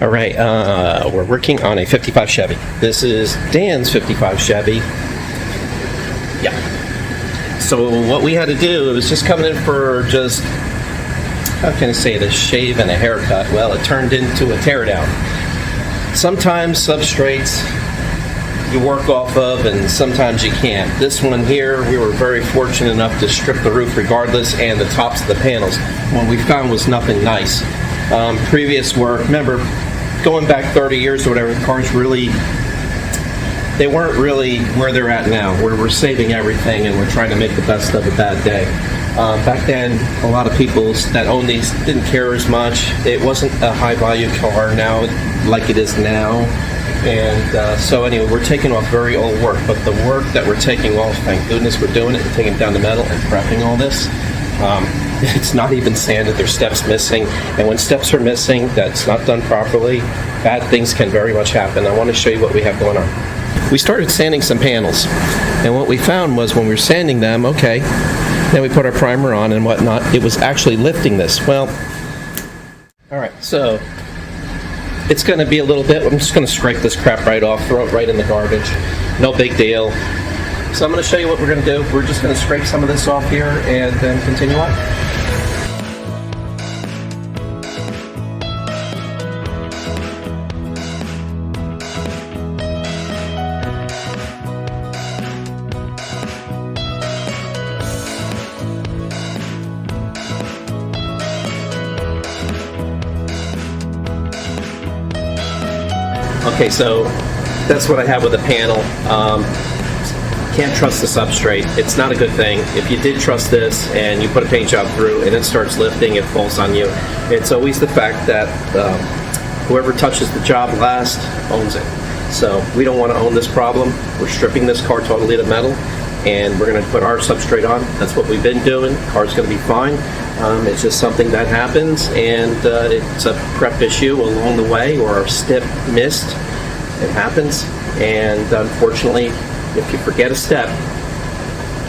All right, we're working on a 55 Chevy. This is Dan's 55 Chevy. Yeah. So what we had to do, it was just coming in for just, how can I say this, shave and a haircut. Well, it turned into a teardown. Sometimes substrates you work off of and sometimes you can't. This one here, we were very fortunate enough to strip the roof regardless and the tops of the panels. What we found was nothing nice. Previous work, remember, going back 30 years or whatever, cars really, they weren't really where they're at now. We're saving everything and we're trying to make the best of a bad day. Back then, a lot of people that owned these didn't care as much. It wasn't a high value car now like it is now. And so anyway, we're taking off very old work, but the work that we're taking off, thank goodness we're doing it, and taking down the metal and prepping all this. It's not even sanded, there's steps missing, and when steps are missing, that's not done properly, bad things can very much happen. I want to show you what we have going on. We started sanding some panels, and what we found was when we were sanding them, okay, then we put our primer on and whatnot, it was actually lifting this. Well, alright, so it's going to be a little bit, I'm just going to scrape this crap right off, throw it right in the garbage, no big deal. So I'm going to show you what we're going to do. We're just going to scrape some of this off here and then continue on. Okay, so that's what I have with the panel. Can't trust the substrate. It's not a good thing. If you did trust this and you put a paint job through and it starts lifting, it falls on you. It's always the fact that whoever touches the job last owns it. So we don't want to own this problem. We're stripping this car totally to metal and we're going to put our substrate on. That's what we've been doing. Car's going to be fine. It's just something that happens and it's a prep issue along the way or a step missed. It happens, and unfortunately, if you forget a step,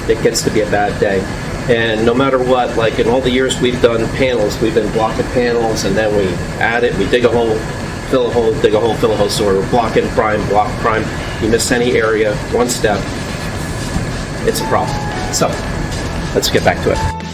it gets to be a bad day. And no matter what, like in all the years we've done panels, we've been blocking panels, and then we add it, we dig a hole, fill a hole, dig a hole, fill a hole, so we're blocking, prime, block, prime. You miss any area, one step, it's a problem. So, let's get back to it.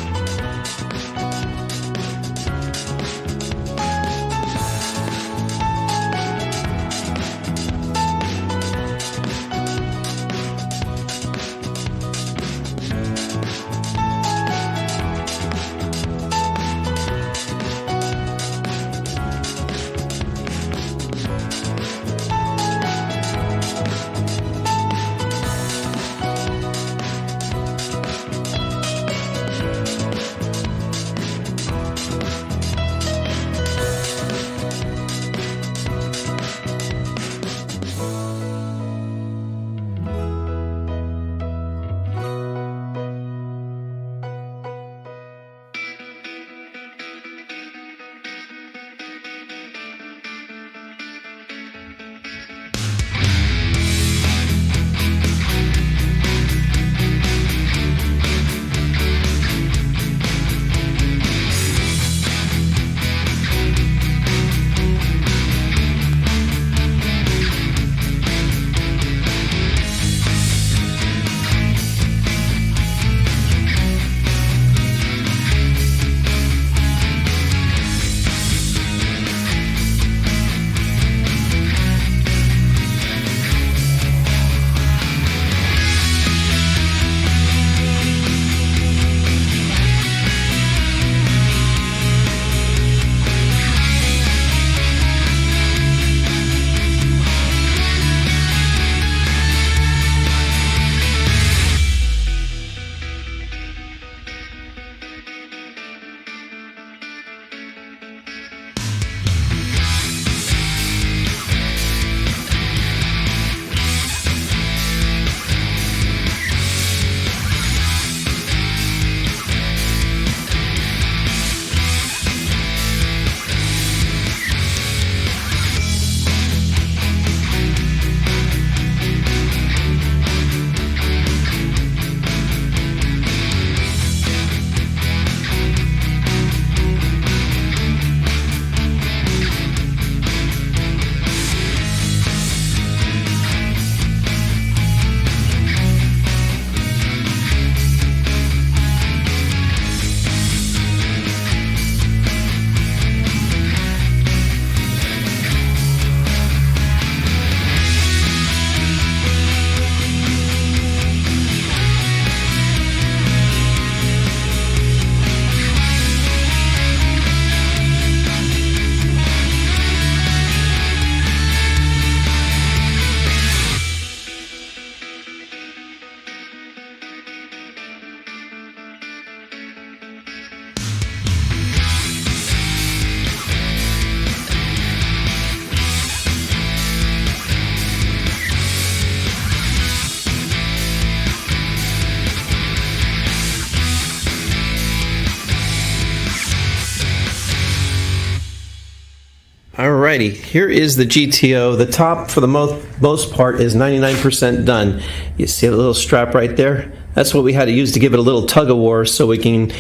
Alrighty, here is the GTO. The top, for the most part, is 99% done. You see a little strap right there? That's what we had to use to give it a little tug of war so we can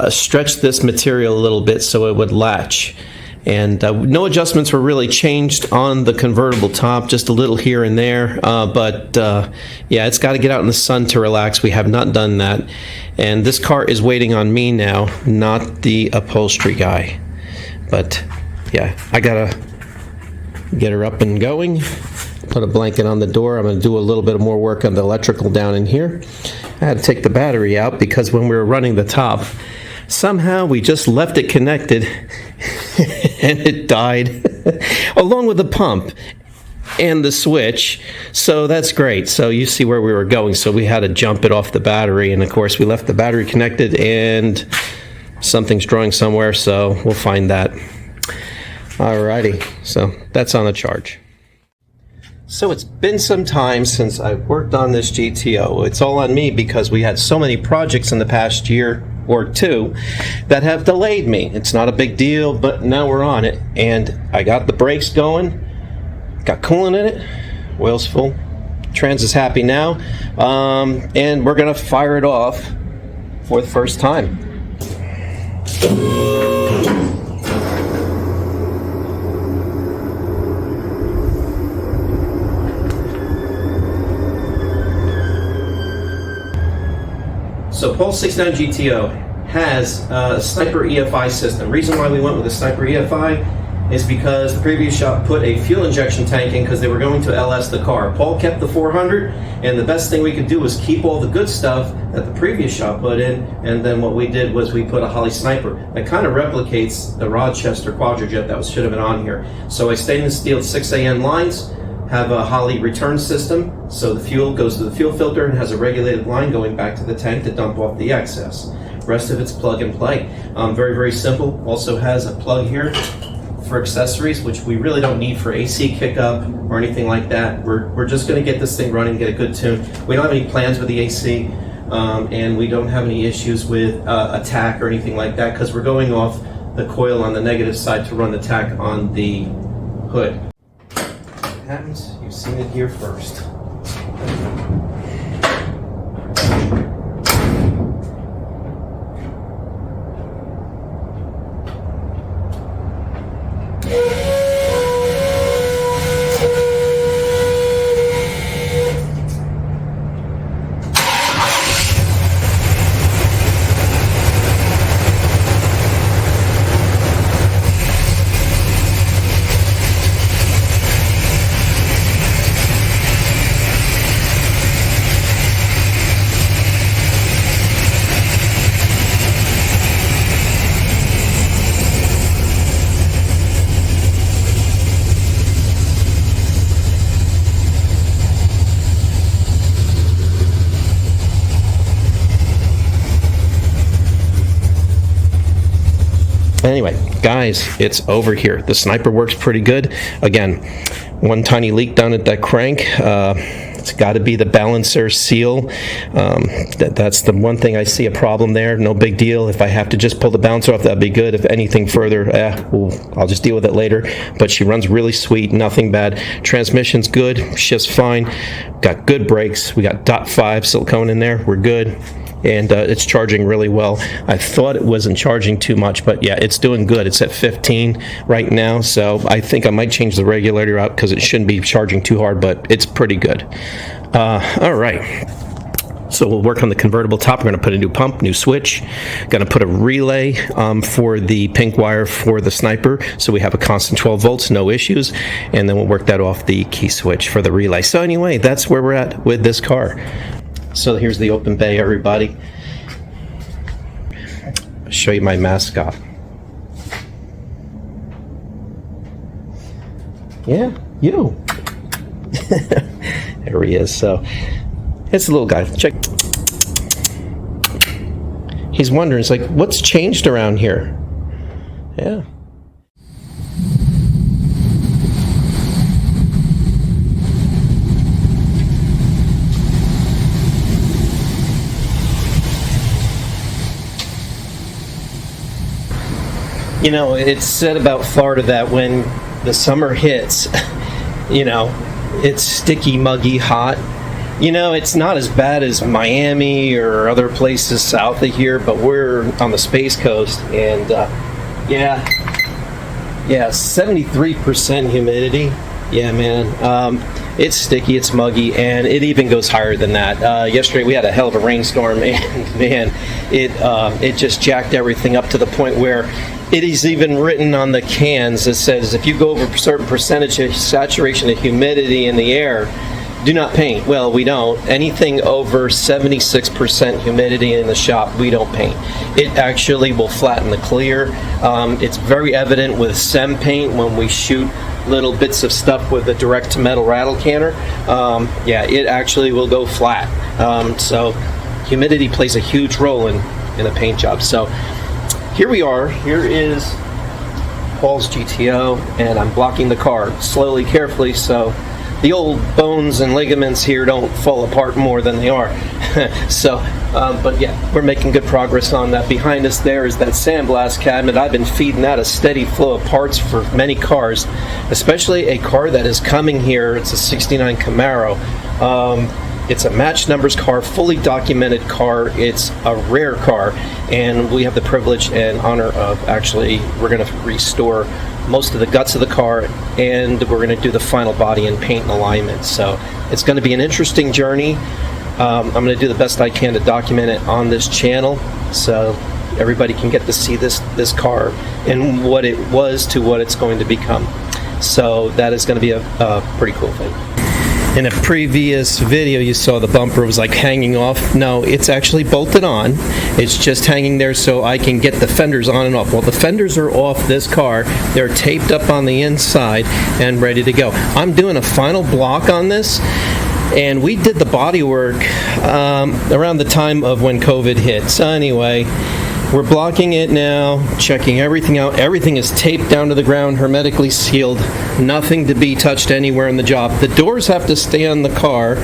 stretch this material a little bit so it would latch. And no adjustments were really changed on the convertible top, just a little here and there. But yeah, it's got to get out in the sun to relax. We have not done that. And this car is waiting on me now, not the upholstery guy. But yeah, I gotta get her up and going. Put a blanket on the door. I'm gonna do a little bit more work on the electrical down in here. I had to take the battery out because when we were running the top, somehow we just left it connected and it died along with the pump and the switch. So that's great. So you see where we were going. So we had to jump it off the battery, and of course we left the battery connected and something's drawing somewhere, so we'll find that. Alrighty, so that's on the charge. So it's been some time since I've worked on this GTO. It's all on me because we had so many projects in the past year or two that have delayed me. It's not a big deal, but now we're on it. And I got the brakes going, got coolant in it, oil's full, trans is happy now, and we're gonna fire it off for the first time. So Pulse 69 GTO has a Sniper EFI system. Reason why we went with a Sniper EFI is because the previous shop put a fuel injection tank in because they were going to LS the car. Paul kept the 400, and the best thing we could do was keep all the good stuff that the previous shop put in, and then what we did was we put a Holley Sniper that kind of replicates the Rochester Quadrajet that should have been on here. So I stainless steel 6AN lines, have a Holley return system, so the fuel goes to the fuel filter and has a regulated line going back to the tank to dump off the excess. Rest of it's plug and play. Very, very simple. Also has a plug here for accessories, which we really don't need for AC kick-up or anything like that. We're just going to get this thing running, get a good tune. We don't have any plans with the AC, and we don't have any issues with attack or anything like that because we're going off the coil on the negative side to run the tack on the hood. Happens, you've seen it here first. Anyway, guys, it's over here. The Sniper works pretty good. Again, one tiny leak down at that crank. It's got to be the balancer seal. That's the one thing I see a problem there. No big deal. If I have to just pull the balancer off, that'd be good. If anything further, I'll just deal with it later. But she runs really sweet, nothing bad. Transmission's good, shifts fine. Got good brakes. We got .5 silicone in there. We're good. And it's charging really well. I thought it wasn't charging too much, but yeah, it's doing good. It's at 15 right now, so I think I might change the regulator out because it shouldn't be charging too hard, but it's pretty good. All right. So we'll work on the convertible top. We're going to put a new pump, new switch. Going to put a relay for the pink wire for the Sniper, so we have a constant 12 volts, no issues. And then we'll work that off the key switch for the relay. So anyway, that's where we're at with this car. So here's the open bay, everybody. I'll show you my mascot. Yeah, you. There he is. So it's a little guy. Check. He's wondering, it's like, what's changed around here? Yeah. You know, it's said about Florida that when the summer hits, you know, it's sticky, muggy, hot. You know, it's not as bad as Miami or other places south of here, but we're on the Space Coast, and yeah, 73% humidity. Yeah, man. It's sticky, it's muggy, and it even goes higher than that. Yesterday we had a hell of a rainstorm, and man, it just jacked everything up to the point where it is even written on the cans that says if you go over a certain percentage of saturation of humidity in the air, do not paint. Well, we don't. Anything over 76% humidity in the shop, we don't paint. It actually will flatten the clear. It's very evident with SEM paint when we shoot little bits of stuff with a direct to metal rattle canner. Yeah, it actually will go flat. So humidity plays a huge role in a paint job. So here we are. Here is Paul's GTO, and I'm blocking the car slowly, carefully, so the old bones and ligaments here don't fall apart more than they are. So, but yeah, we're making good progress on that. Behind us there is that sandblast cabinet. I've been feeding that a steady flow of parts for many cars, especially a car that is coming here. It's a 69 Camaro. It's a match numbers car, fully documented car. It's a rare car, and we have the privilege and honor of actually, we're going to restore most of the guts of the car, and we're going to do the final body and paint and alignment. So it's going to be an interesting journey. I'm going to do the best I can to document it on this channel, so everybody can get to see this car and what it was to what it's going to become. So that is going to be a pretty cool thing. In a previous video you saw the bumper was like hanging off. No, it's actually bolted on. It's just hanging there so I can get the fenders on and off. Well, the fenders are off this car. They're taped up on the inside and ready to go. I'm doing a final block on this, and we did the body work around the time of when COVID hit. So anyway, we're blocking it now, checking everything out. Everything is taped down to the ground, hermetically sealed, nothing to be touched anywhere in the job. The doors have to stay on the car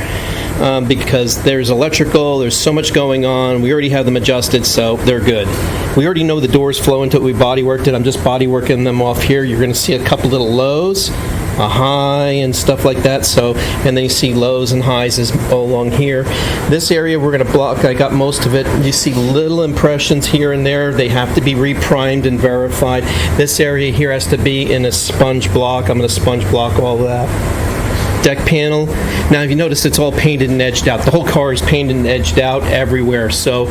because there's electrical, there's so much going on. We already have them adjusted, so they're good. We already know the doors flow into it. We body worked it. I'm just body working them off here. You're going to see a couple little lows, a high and stuff like that. So, and then you see lows and highs is all along here. This area we're going to block. I got most of it. You see little impressions here and there. They have to be reprimed and verified. This area here has to be in a sponge block. I'm going to sponge block all that. Deck panel. Now, if you notice, it's all painted and edged out. The whole car is painted and edged out everywhere. So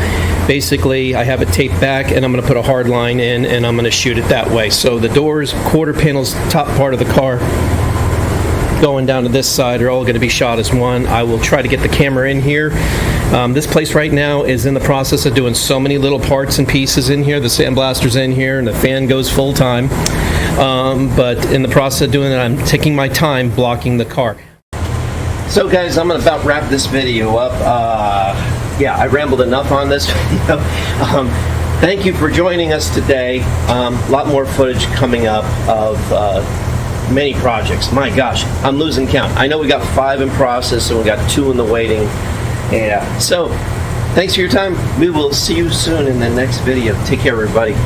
basically, I have it taped back, and I'm going to put a hard line in, and I'm going to shoot it that way. So the doors, quarter panels, top part of the car, going down to this side are all going to be shot as one. I will try to get the camera in here. This place right now is in the process of doing so many little parts and pieces in here. The sandblaster's in here, and the fan goes full time. But in the process of doing it, I'm taking my time blocking the car. So guys, I'm going to about wrap this video up. Yeah, I rambled enough on this video. Thank you for joining us today. A lot more footage coming up of many projects. My gosh, I'm losing count. I know we got 5 in process and we got 2 in the waiting. Yeah. So, thanks for your time. We will see you soon in the next video. Take care, everybody.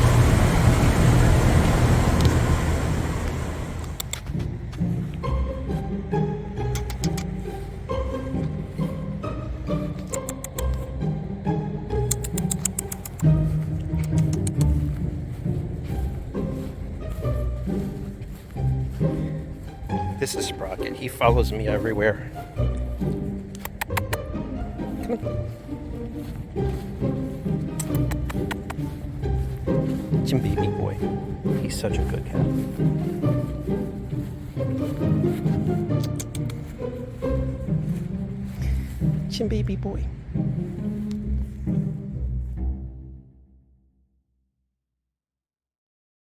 This is Sprocket. He follows me everywhere. Come on. Jim baby boy. He's such a good cat. Jim baby boy.